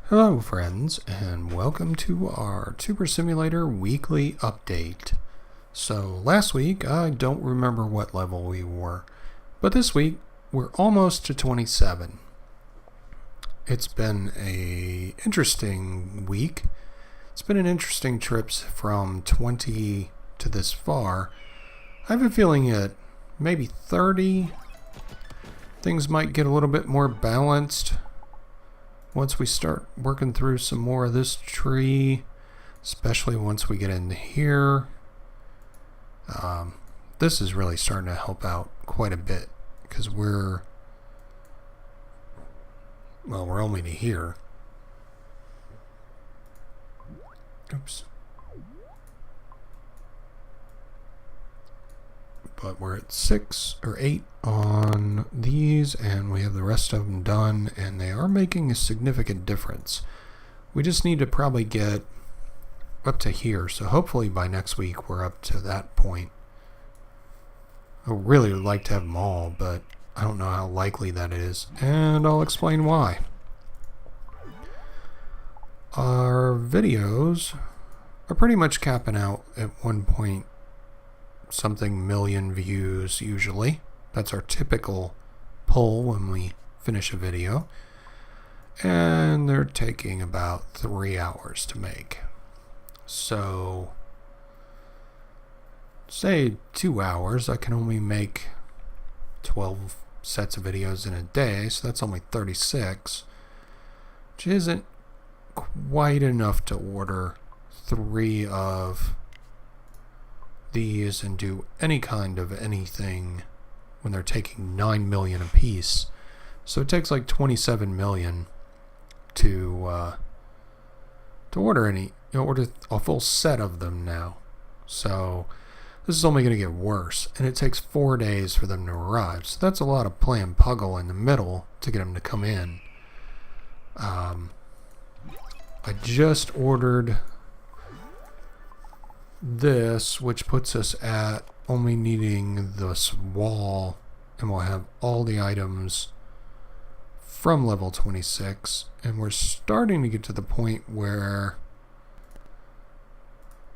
Hello friends, and welcome to our Tuber Simulator weekly update. So last week, I don't remember what level we were, but this week we're almost to 27. It's been an interesting week. It's been an interesting trip from 20 to this far. I have a feeling at maybe 30, things might get a little bit more balanced. Once we start working through some more of this tree, especially once we get in here, this is really starting to help out quite a bit because we're only to here. Oops. But we're at 6 or 8 on these, and we have the rest of them done, and they are making a significant difference. We just need to probably get up to here, so hopefully by next week we're up to that point. I really would like to have them all, but I don't know how likely that is, and I'll explain why. Our videos are pretty much capping out at 1 something million views usually. That's our typical pull when we finish a video. And they're taking about 3 hours to make. So, say 2 hours, I can only make 12 sets of videos in a day, so that's only 36, which isn't quite enough to order 3 of these and do any kind of anything when they're taking 9 million a piece. So it takes like 27 million to order order a full set of them now. So this is only going to get worse, and it takes 4 days for them to arrive. So that's a lot of playing puggle in the middle to get them to come in. I just ordered this, which puts us at only needing this wall, and we'll have all the items from level 26, and we're starting to get to the point where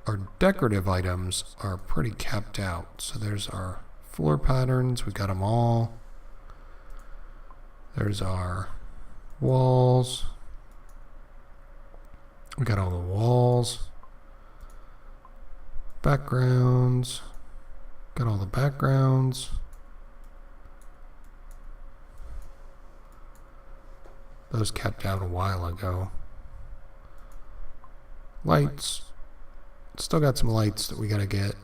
our decorative items are pretty capped out. So there's our floor patterns, we've got them all. There's our walls, we got all the walls. Backgrounds, got all the backgrounds. Those capped out a while ago. Lights, still got some lights that we gotta get,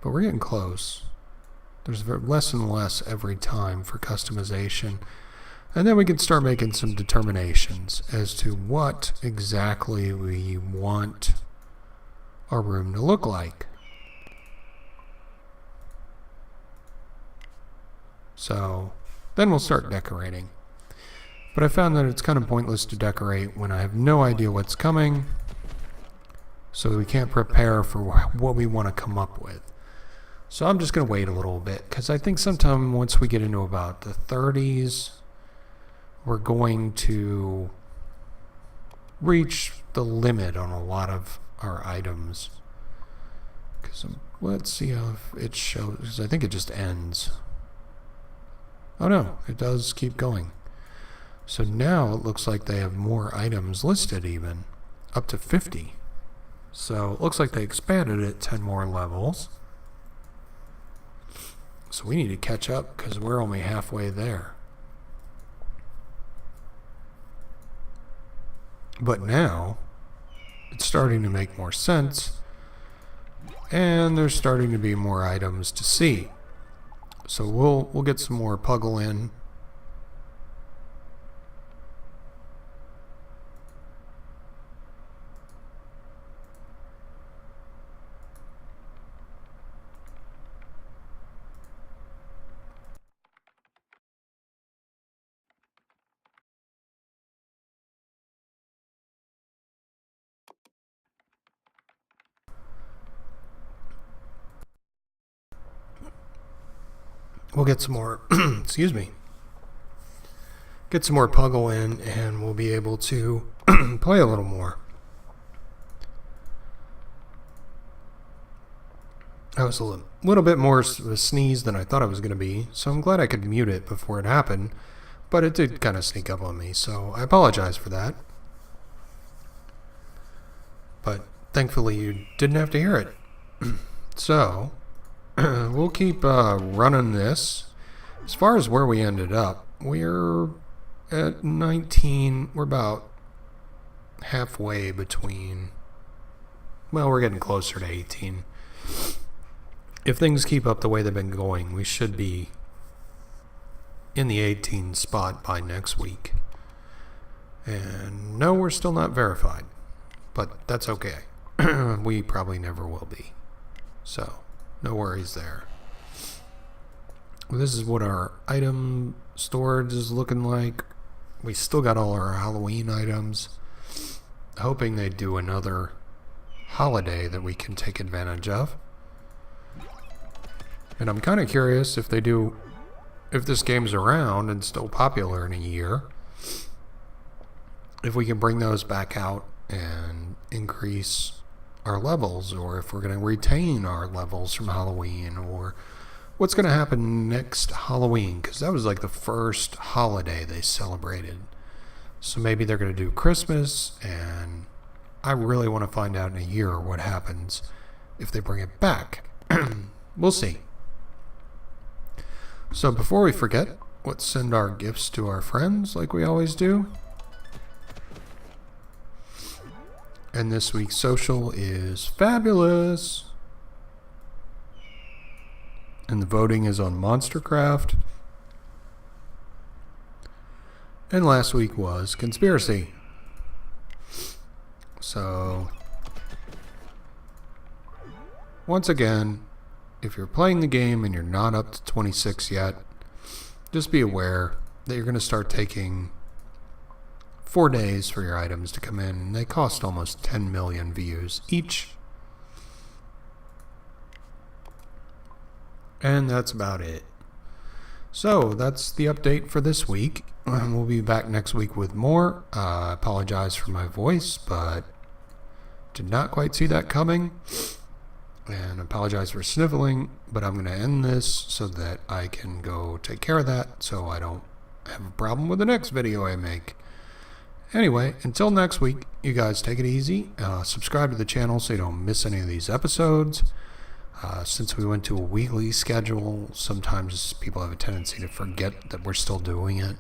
but we're getting close. There's less and less every time for customization, and then we can start making some determinations as to what exactly we want our room to look like. So then we'll start decorating. But I found that it's kind of pointless to decorate when I have no idea what's coming, so we can't prepare for what we want to come up with. So I'm just going to wait a little bit, because I think sometime once we get into about the 30s, we're going to reach the limit on a lot of our items. Because let's see how it shows, because I think it just ends. Oh no, it does keep going. So now it looks like they have more items listed, even up to 50. So it looks like they expanded it 10 more levels. So we need to catch up because we're only halfway there. But now it's starting to make more sense, and there's starting to be more items to see. So we'll get some more puggle in. We'll get some more excuse me, get some more Puggle in, and we'll be able to play a little more. I was a little bit more of a sneeze than I thought I was going to be, so I'm glad I could mute it before it happened, but it did kind of sneak up on me, so I apologize for that. But thankfully you didn't have to hear it. So, we'll keep running this. As far as where we ended up, we're at 19. We're about halfway between. Well, we're getting closer to 18. If things keep up the way they've been going, we should be in the 18 spot by next week. And no, we're still not verified. But that's okay. We probably never will be. So, no worries there. This is what our item storage is looking like. We still got all our Halloween items. Hoping they do another holiday that we can take advantage of. And I'm kind of curious if they do, if this game's around and still popular in a year, if we can bring those back out and increase our levels, or if we're going to retain our levels from Halloween, or what's going to happen next Halloween, because that was like the first holiday they celebrated. So maybe they're going to do Christmas, and I really want to find out in a year what happens if they bring it back. We'll see. So before we forget, let's send our gifts to our friends like we always do. And this week's social is fabulous. And the voting is on Monstercraft. And last week was conspiracy. So, once again, if you're playing the game and you're not up to 26 yet, just be aware that you're going to start taking 4 days for your items to come in, and they cost almost 10 million views each. And that's about it. So that's the update for this week. We'll be back next week with more. I apologize for my voice, but did not quite see that coming. And apologize for sniffling, but I'm going to end this so that I can go take care of that so I don't have a problem with the next video I make. Anyway, until next week, you guys take it easy. Subscribe to the channel so you don't miss any of these episodes. Since we went to a weekly schedule, sometimes people have a tendency to forget that we're still doing it.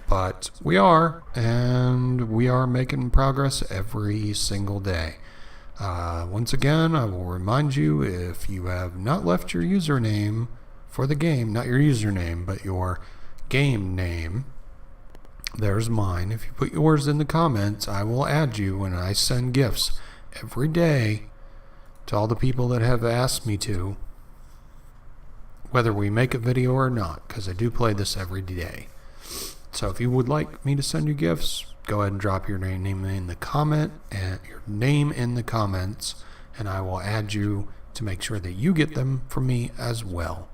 But we are, and we are making progress every single day. Once again, I will remind you, if you have not left your username for the game, not your username, but your game name, there's mine. If you put yours in the comments, I will add you, and I send gifts every day to all the people that have asked me to, whether we make a video or not, because I do play this every day. So if you would like me to send you gifts, go ahead and drop your name in the comment and your name in the comments, and I will add you to make sure that you get them from me as well.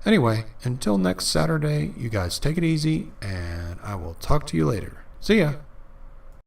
Anyway, until next Saturday, you guys take it easy, and I will talk to you later. See ya!